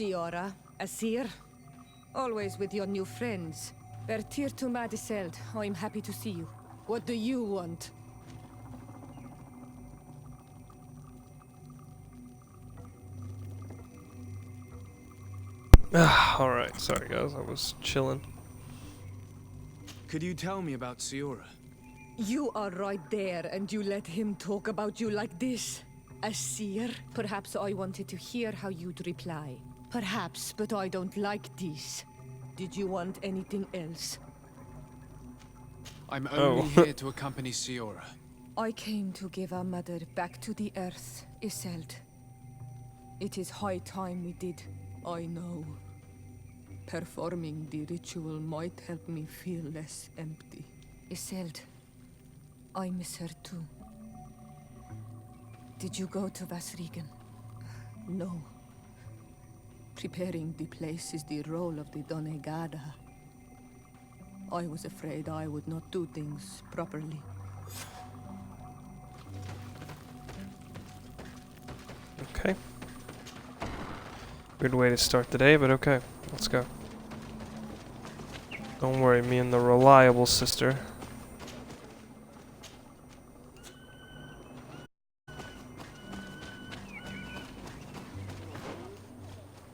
Siora, Asir. Always with your new friends. Vertir to Madiseld, I'm happy to see you. What do you want? Alright, sorry guys, I was chilling. Could you tell me about Siora? You are right there, and you let him talk about you like this? Asir? Perhaps I wanted to hear how you'd reply. Perhaps, but I don't like this. Did you want anything else? I'm only here to accompany Siora. I came to give our mother back to the earth, Iselt. It is high time we did. I know. Performing the ritual might help me feel less empty. Iselt, I miss her too. Did you go to Vasrigan? No. Preparing the place is the role of the Donegada. I was afraid I would not do things properly. Okay. Weird way to start the day, but okay. Let's go. Don't worry, me and the reliable sister.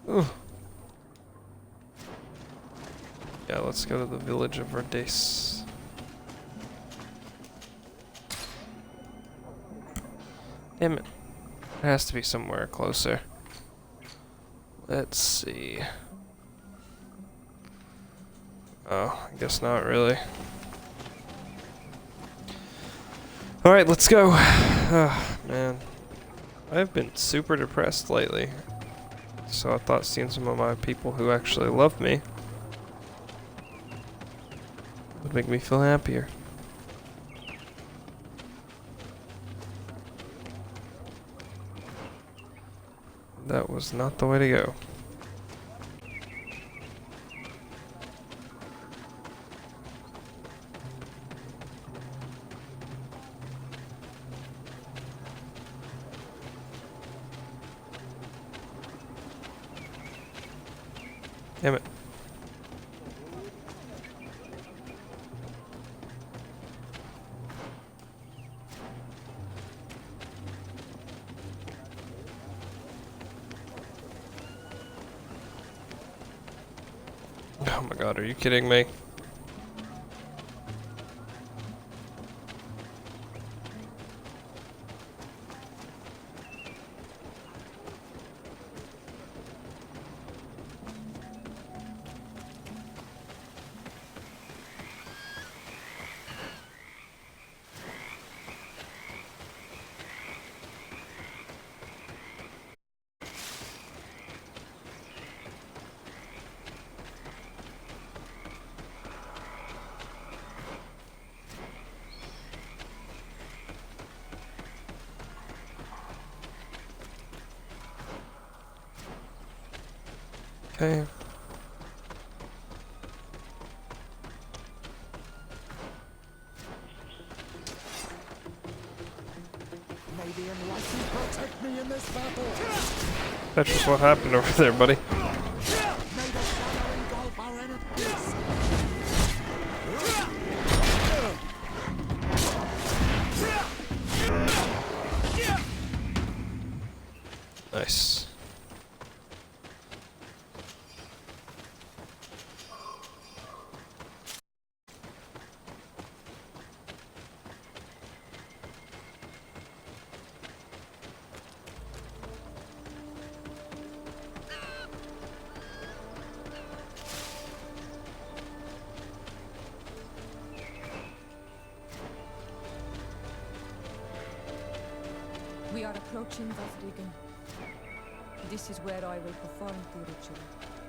Ooh. Yeah, let's go to the village of Verdes. Damn it. There has to be somewhere closer. Let's see. Oh, I guess not really. Alright, let's go. Oh, man. I've been super depressed lately. So I thought seeing some of my people who actually love me would make me feel happier. That was not the way to go. Damn it. Oh my god, are you kidding me? Okay. May the enlightened protect me in this battle. That's just what happened over there, buddy. May the shadow engulf our enemies. Nice. We are approaching Vasrigan. This is where I will perform the ritual.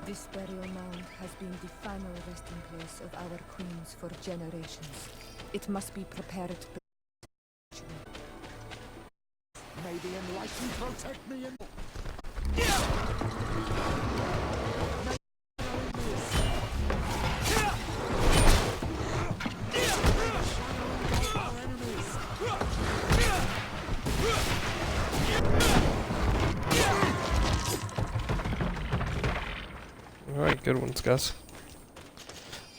This burial mound has been the final resting place of our queens for generations. It must be prepared. May the enlightened protect me in. Alright, good ones, guys.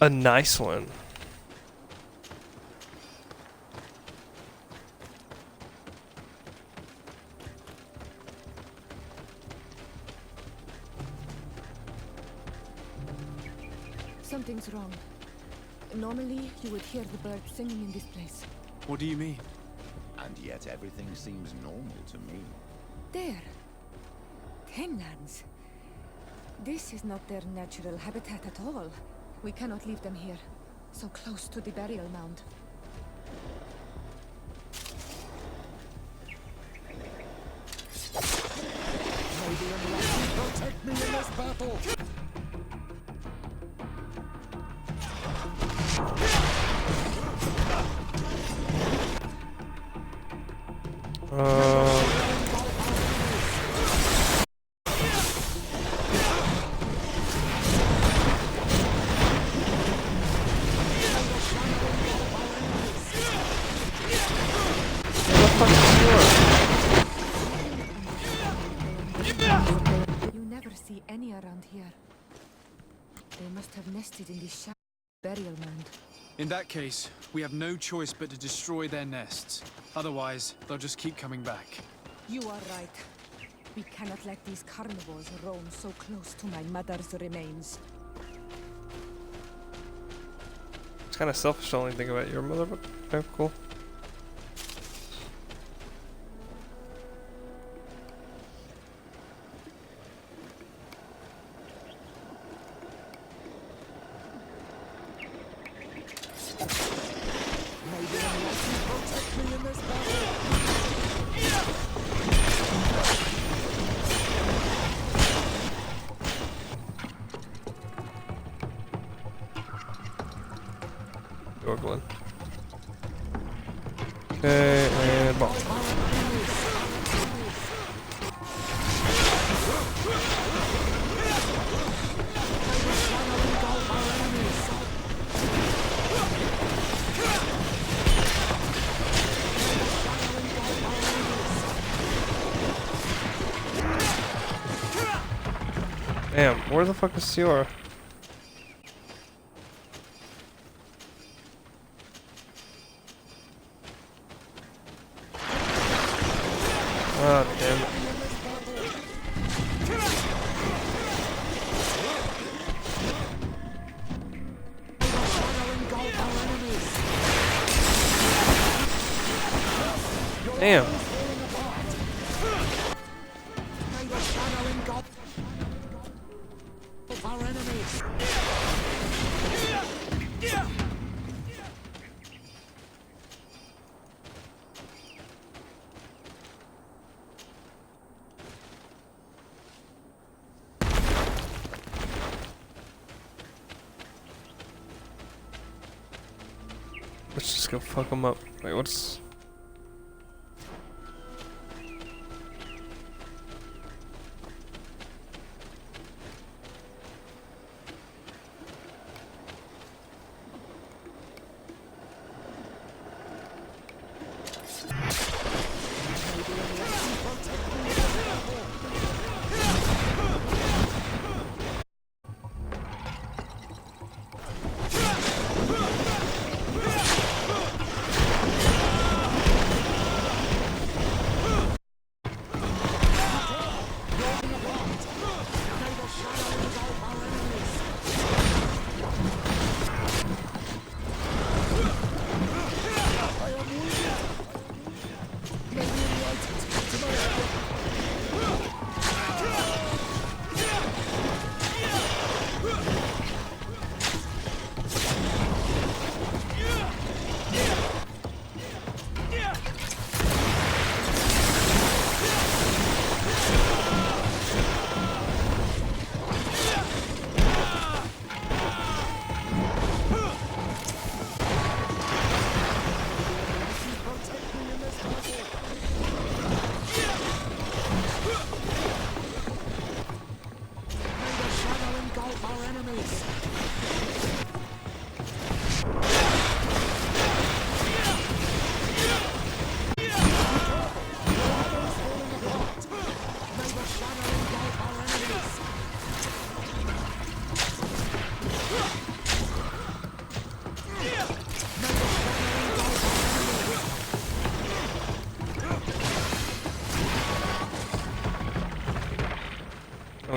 A nice one. Something's wrong. Normally, you would hear the birds singing in this place. What do you mean? And yet everything seems normal to me. There. Tenlands. This is not their natural habitat at all. We cannot leave them here, so close to the burial mound. May the enlightened protect me in this battle! You never see any around here. They must have nested in this burial mound. In that case, we have no choice but to destroy their nests. Otherwise, they'll just keep coming back. You are right. We cannot let these carnivores roam so close to my mother's remains. It's kind of selfish to only think about your mother, but okay, cool. May the enlightened protect me in this battle! Gorglin. Okay, and ball. Damn, where the fuck is Siora? Ah, damn it. Damn. May the shadow engulf our enemies! Let's just go fuck them up. Wait, what's...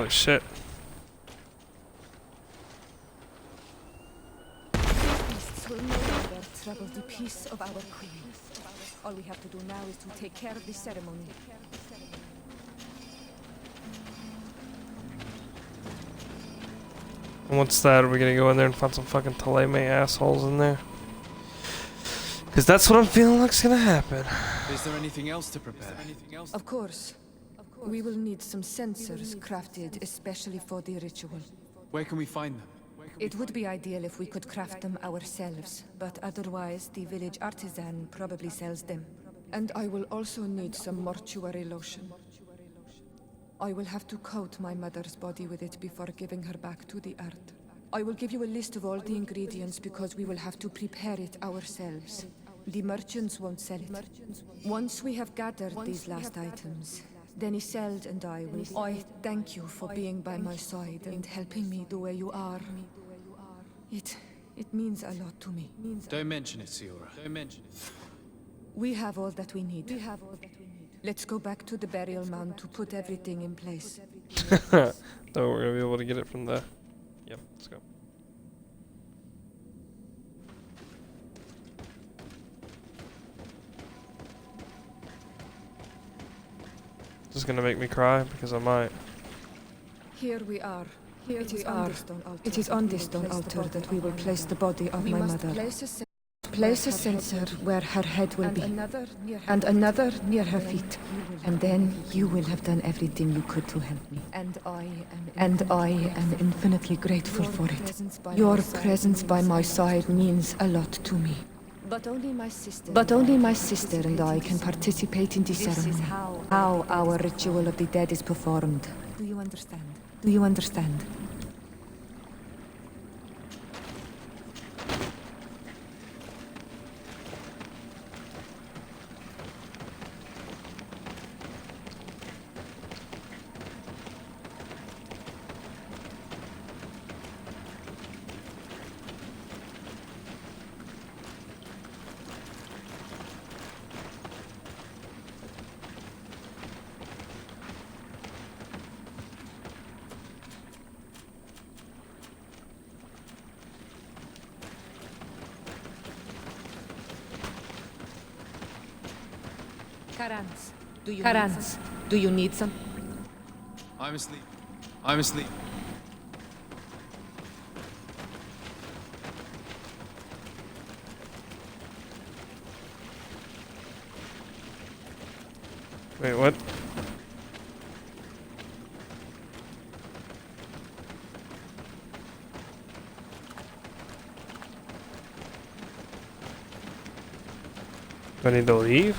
Holy shit. Beasts will no longer trouble the peace of our queen. All we have to do now is to take care of the ceremony. And what's that? Are we gonna go in there and find some fucking Taleme assholes in there? Because that's what I'm feeling like's gonna happen. Is there anything else to prepare? Of course. We will need some sensors crafted especially for the ritual. Where can we find them? It would be ideal if we could craft them ourselves, but otherwise the village artisan probably sells them. And I will also need some mortuary lotion. I will have to coat my mother's body with it before giving her back to the earth. I will give you a list of all the ingredients because we will have to prepare it ourselves. The merchants won't sell it. Once we have gathered these last items, then Isolde and I will... I thank you for being by my side and helping me the way you are. It means a lot to me. Don't mention it, Siora. Don't mention it. We have all that we need. Let's go back to the burial mound to put everything in place. No, we're gonna be able to get it from the... Yep, let's go. This is gonna make me cry because I might. Here we are. It is on this stone altar that we will place the body of my mother. Place a censer where her head will be, and another near her feet. And then you will have done everything you could to help me. And I am infinitely grateful for it. Your presence by my side means a lot to me. But only my sister and I can participate in the ceremony. How our ritual of the dead is performed. Do you understand? Do you understand? Karans, do you need some? I'm asleep. I'm asleep. Wait, what? Do I need to leave?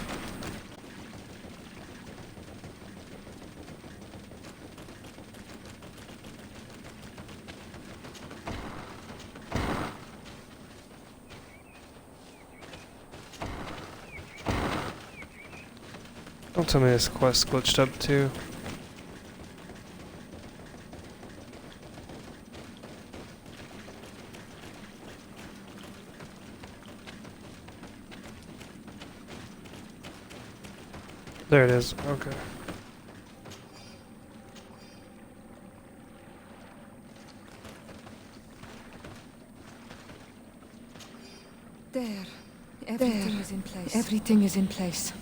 Don't tell me this quest glitched up too. There it is. Okay. There. Everything is in place. Everything is in place.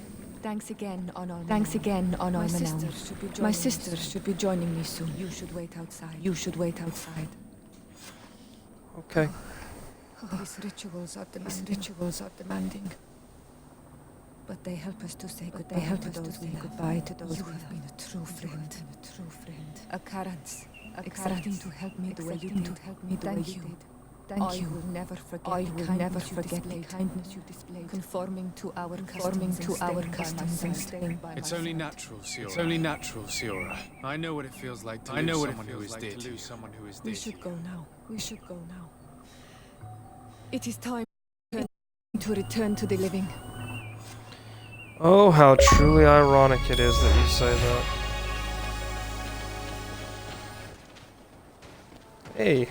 Thanks again, Honor. Thanks again, Honor. My sister should be joining me soon. You should wait outside. You should wait outside. Okay. These rituals are demanding. But they help us to say goodbye. They help us to say goodbye to those. You have been a true friend. A Karans. Accepting to help me the way you did. Thank you. I will never forget the kindness you displayed. Conforming to our customs and staying by my It's only natural, Siora. It's only natural, Siora. I know what it feels like to lose someone who is dead. We should go now. It is time to return to the living. Oh, how truly ironic it is that you say that. Hey.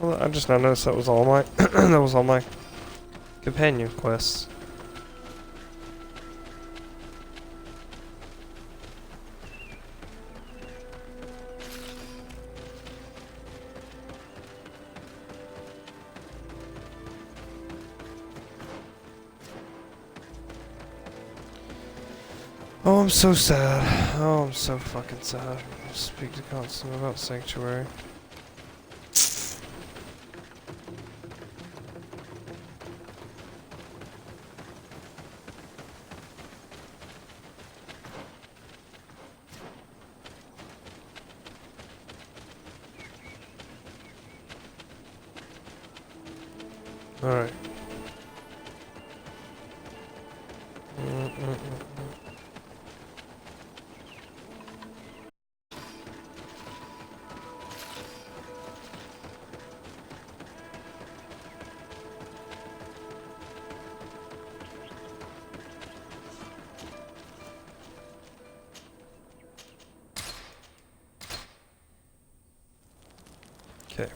Well, I just now noticed that was all my that was all my companion quests. Oh, I'm so sad. Oh, I'm so fucking sad. I'll speak to Constant about Sanctuary. Alright. Okay.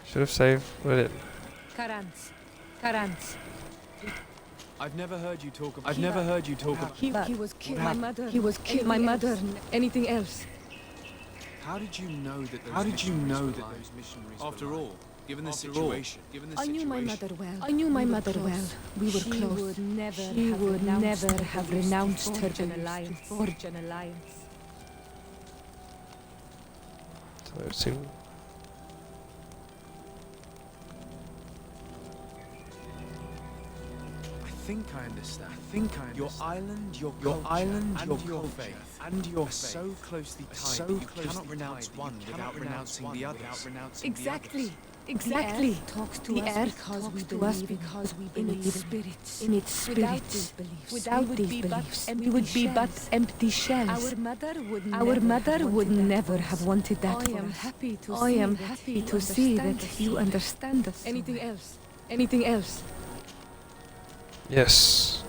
Should have saved, but I didn't. Karans. I've never heard you talk about. He was killed. My mother. He was killed. My mother. Anything else? How did you know that? Those missionaries? After all, given the situation, I knew my mother well. I knew my mother well. We were close. She would never have renounced her alliance. Forged an alliance. So it seemed. I think I understand. Your island, your faith, and your so closely tied. You cannot renounce one without renouncing the others. Exactly. Exactly. Talks to us because we believe in its spirits. Without these beliefs, we would be but empty shells. Our mother would never have wanted that for us. I am happy to see that you understand us. Anything else? Anything else? Yes.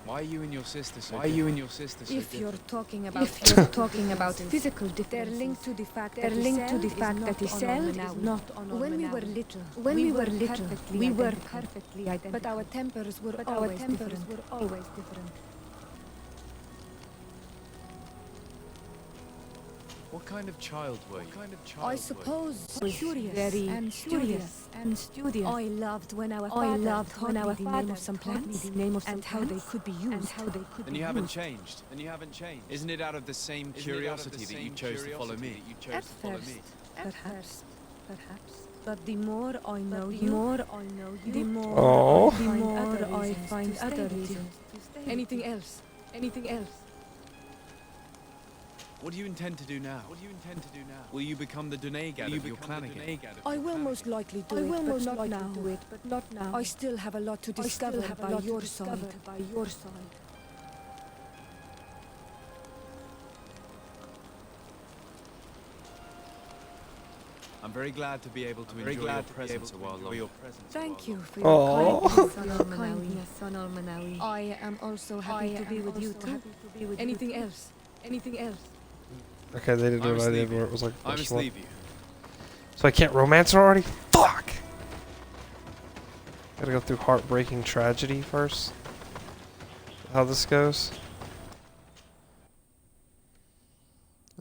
Why are you and your sister so If you're talking about physical differences, they're linked to the fact that the cell is not on. When we were little, we were perfectly identical. But our tempers were always different. What kind of child were you? I suppose very curious and studious. I loved when our father taught me the name of some plants and how they could be used. And you haven't changed. Isn't it out of the same curiosity that you chose to follow me? At first, perhaps. But the more I know you, the more I find other reasons. Anything else? What do you intend to do now? Will you become the Dunegad of your clan again? I will most likely do it, but not now. I still have a lot to discover by your side. I'm very glad to be able to enjoy your presence a while longer. Thank you for your kindness, Son Al-Manawi. I am also happy to be with you too. Anything else? Okay, they did what I did where it was like I must leave you. So I can't romance her already? Fuck! Gotta go through heartbreaking tragedy first. How this goes.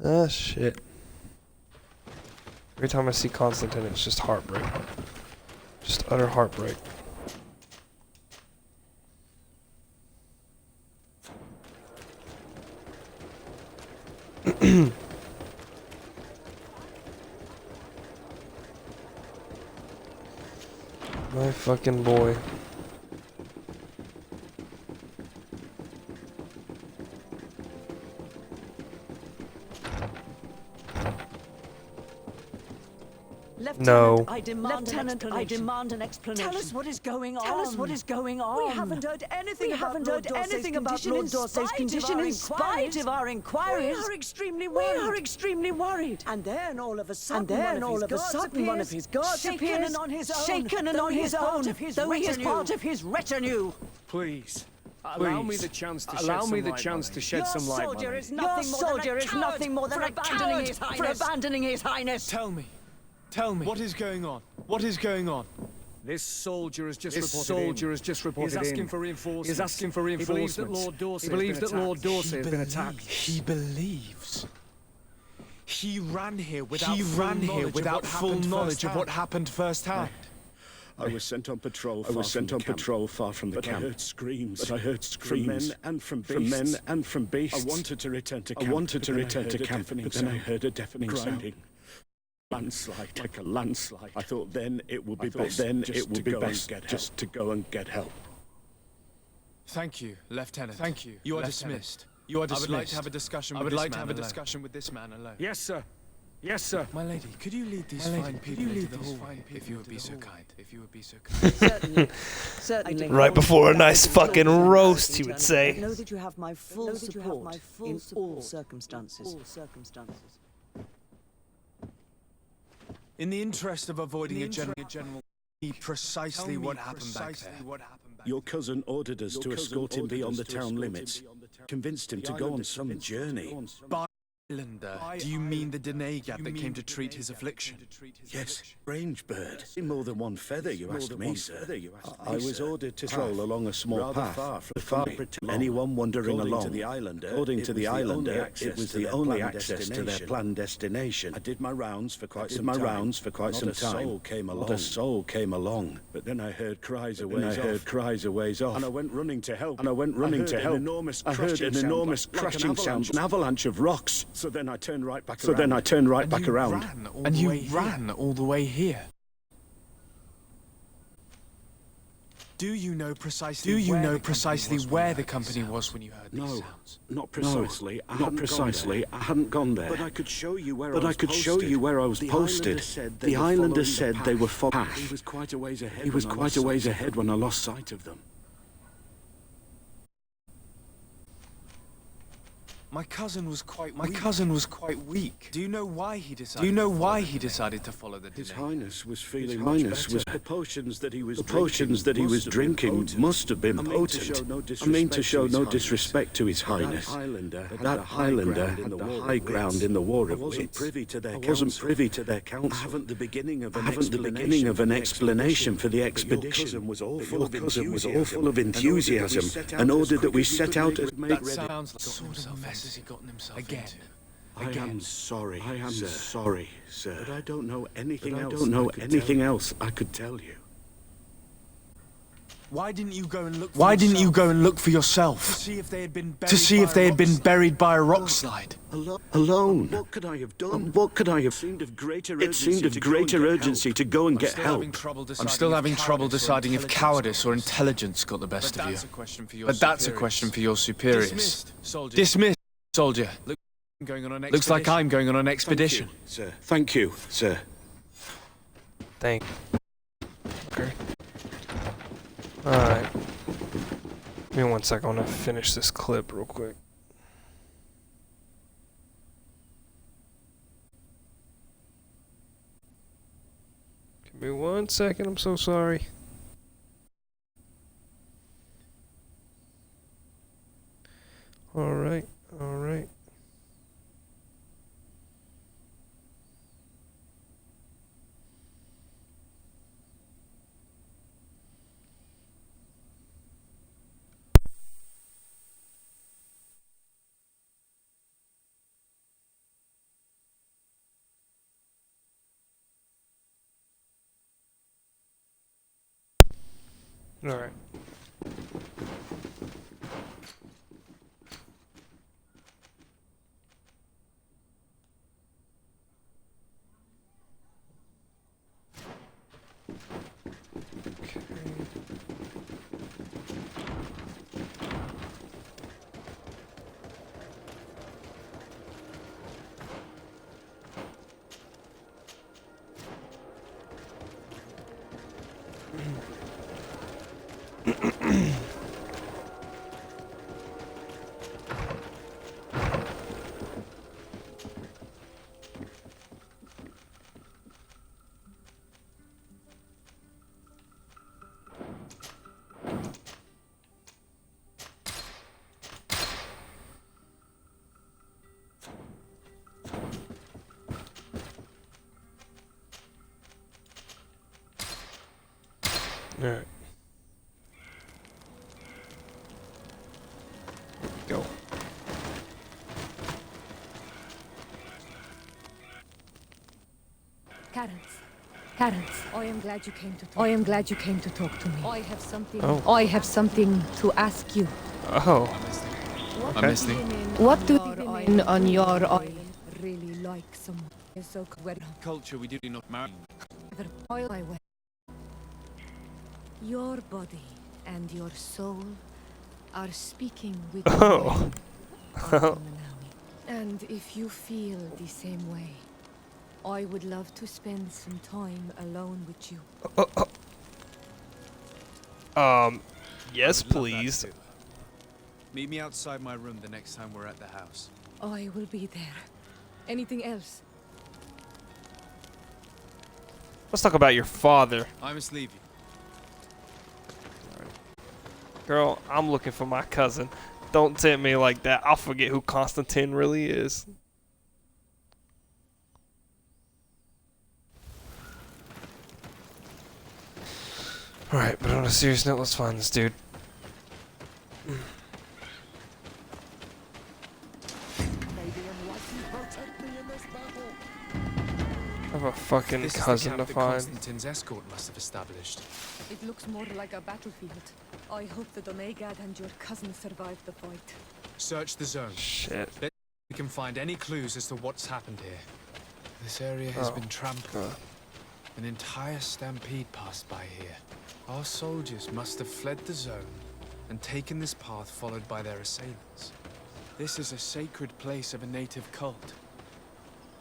Ah, shit. Every time I see Constantine, it's just heartbreak. Just utter heartbreak. My fucking boy. No. Lieutenant, I demand an explanation. Tell us what is going on. We haven't heard anything about Lord Dorsey's condition in spite of our inquiries. We are extremely worried. And then all of a sudden, one of his guards appears, shaken and on his own, though he is part of his returue. Please. Allow me the chance to shed some light. Your soldier is nothing more than a coward for abandoning his highness. Tell Tell me. What is going on? What is going on? This soldier has just He's reported asking for reinforcements. He's asking for reinforcements. He believes that Lord Dorsey has been attacked. He believes. He ran here without full knowledge of what happened firsthand. I was sent on patrol far from the camp. I heard screams. From men and from beasts. I wanted to return to camp. But then I heard a deafening sound. Landslide, like a landslide. I thought then it would be best just to go and get help. Thank you, Lieutenant. Thank you. You are dismissed. You are dismissed. I would like to have a discussion with this man alone. Yes, sir. Yes, sir. My lady, could you lead these fine people into the hallway? If you would be so kind. Certainly. Right before a nice fucking roast, you would say. Know that you have my full support in all circumstances. In the interest of avoiding a general, precisely what happened back there. Your cousin ordered us to escort him beyond the town limits. Convinced him to go on some journey. Islander, do you mean the Denegat that came to treat his affliction? Yes, strange bird. In more than one feather, you asked me, sir. I was ordered to stroll along a small path, far from anyone wandering along. According to the islander, it was the only access to their planned destination. I did my rounds for quite some time. Not a soul came along. But then I heard cries a ways off. And I went running to help. I heard an enormous crashing sound, an avalanche of rocks. So then I turned right back around. And you ran all the way here? Do you know precisely where the company was when you heard these sounds? Not precisely. I hadn't gone there. But I could show you where I was posted. The islander said they were following. He was quite a ways ahead when I lost sight of them. My cousin was quite weak. Do you know why he decided to follow the His Denegat? Highness was feeling much better. The potions that he was drinking must have been potent. I mean to show no disrespect to His Highness. But that Highlander had the high ground in the War of Wits. I wasn't privy to their counsel. I haven't the beginning of an explanation for the expedition. Your cousin was all full of enthusiasm and ordered that we set out as make That ready. sounds like the sort of mess has he gotten himself into? I am sorry, sir. But I don't know anything else I could tell you. Why didn't you go and look for yourself? To see if they had been buried by a rock slide. Alone. What could I have done? It seemed of greater urgency to go and get help. I'm still having trouble deciding if cowardice or intelligence got the best of you. But that's a question for your superiors. Dismissed, soldier. Looks like I'm going on an expedition. Thank you, sir. Thank you. Okay. Alright. Give me 1 sec, I want to finish this clip real quick. Give me 1 second, I'm so sorry. Alright. Alright. Terence, I am glad you came to talk. I am glad you came to talk to me. I have something. Oh. I have something to ask you. Oh. I'm listening. What do the women on your island really like? Someone is so well. Culture we do not marry. Your body and your soul are speaking with Oh. you. And if you feel the same way, I would love to spend some time alone with you. Yes, I would love that please. too. Meet me outside my room the next time we're at the house. I will be there. Anything else? Let's talk about your father. I must leave you. Girl, I'm looking for my cousin. Don't tempt me like that. I'll forget who Constantine really is. Alright, but on a serious note, let's find this dude. I have a fucking This cousin is to the camp that find. Constantine's escort must have established. It looks more like a battlefield. I hope the Donegad and your cousin survived the fight. Search the zone. Shit. We can find any clues as to what's happened here. This area has been trampled. God. An entire stampede passed by here. Our soldiers must have fled the zone and taken this path followed by their assailants. This is a sacred place of a native cult.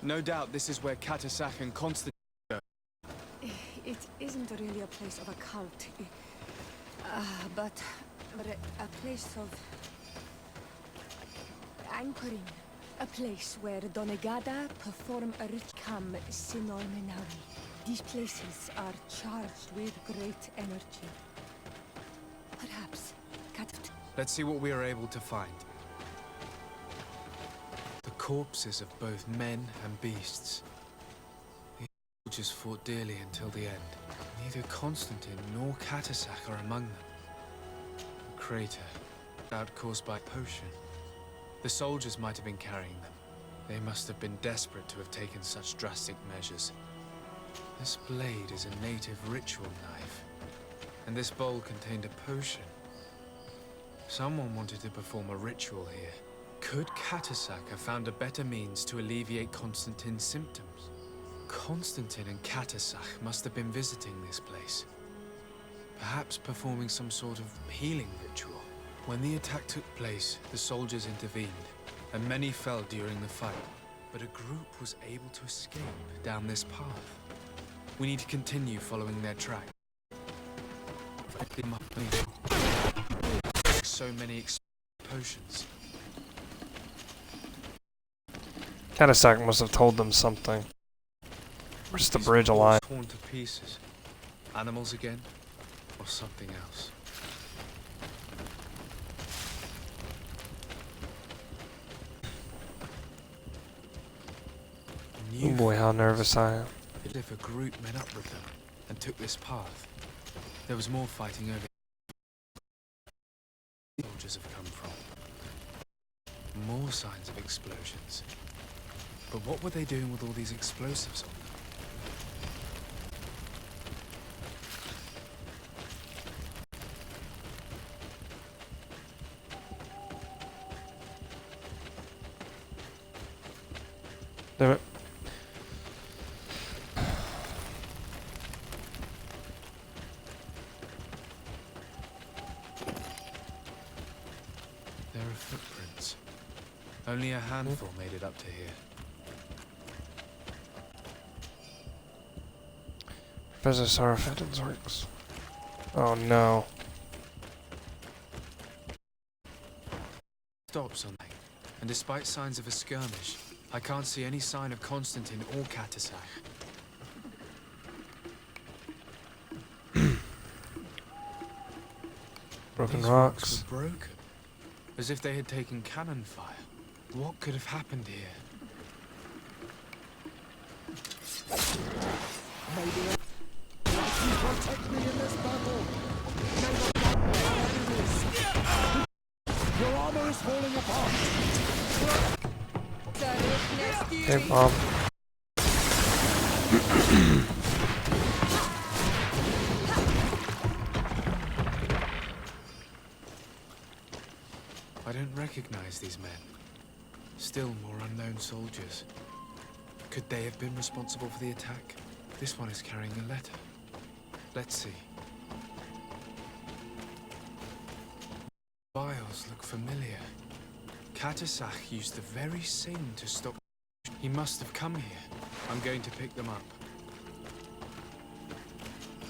No doubt this is where Katasak and Constantine go. It isn't really a place of a cult, but a place of anchoring. A place where Donegada perform a ritual Sinolmenawi. These places are charged with great energy. Perhaps Let's see what we are able to find. The corpses of both men and beasts. The soldiers fought dearly until the end. Neither Constantine nor Katasak are among them. A crater, doubt caused by potion. The soldiers might have been carrying them. They must have been desperate to have taken such drastic measures. This blade is a native ritual knife, and this bowl contained a potion. Someone wanted to perform a ritual here. Could Katasak have found a better means to alleviate Constantine's symptoms? Constantine and Katasak must have been visiting this place. Perhaps performing some sort of healing ritual. When the attack took place, the soldiers intervened, and many fell during the fight. But a group was able to escape down this path. We need to continue following their track. So many potions. Katasak must have told them something. Where's the bridge alive? Torn to pieces. Animals again, or something else. Oh boy, how nervous I am. As if a group met up with them and took this path. There was more fighting over soldiers have come from. More signs of explosions. But what were they doing with all these explosives on them? Damn it. There are footprints. Only a handful made it up to here. Professor Sarafedin's works. Oh no. Stop something. And despite signs of a skirmish, I can't see any sign of Constantine or Katasak. Broken These rocks. were broken. As if they had taken cannon fire. What could have happened here? Protect me in this battle. Your armor is falling apart. Hey, Bob. I don't recognize these men. Still more unknown soldiers. Could they have been responsible for the attack? This one is carrying a letter. Let's see. Files look familiar. Katasach used the very same to stop. He must have come here. I'm going to pick them up.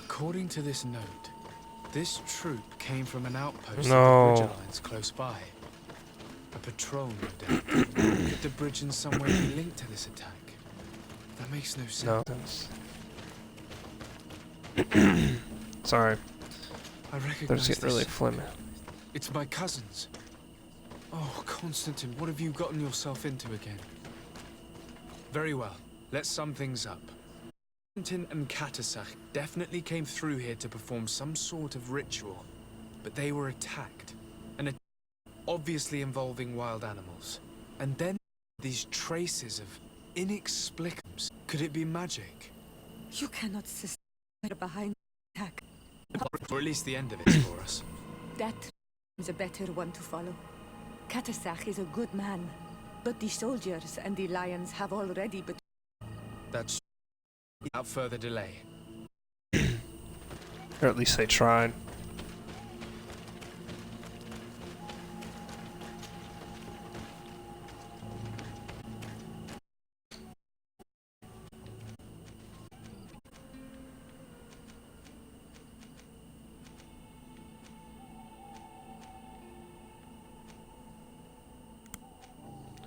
According to this note, this troop came from an outpost of the Bridge Alliance close by. A patrol, no doubt. Could the bridge in some way be linked to this attack? That makes no sense. No. Sorry. I recognize They're just getting really flimmy. It's my cousins. Oh, Constantine, what have you gotten yourself into again? Very well. Let's sum things up. Constantine and Katasach definitely came through here to perform some sort of ritual, but they were attacked. An attack obviously involving wild animals. And then these traces of inexplicables. Could it be magic? You cannot sustain behind the attack. Or at least the end of it for us. That is a better one to follow. Katasach is a good man, but the soldiers and the lions have already betrayed. That's without further delay. Or at least they tried.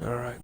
All right.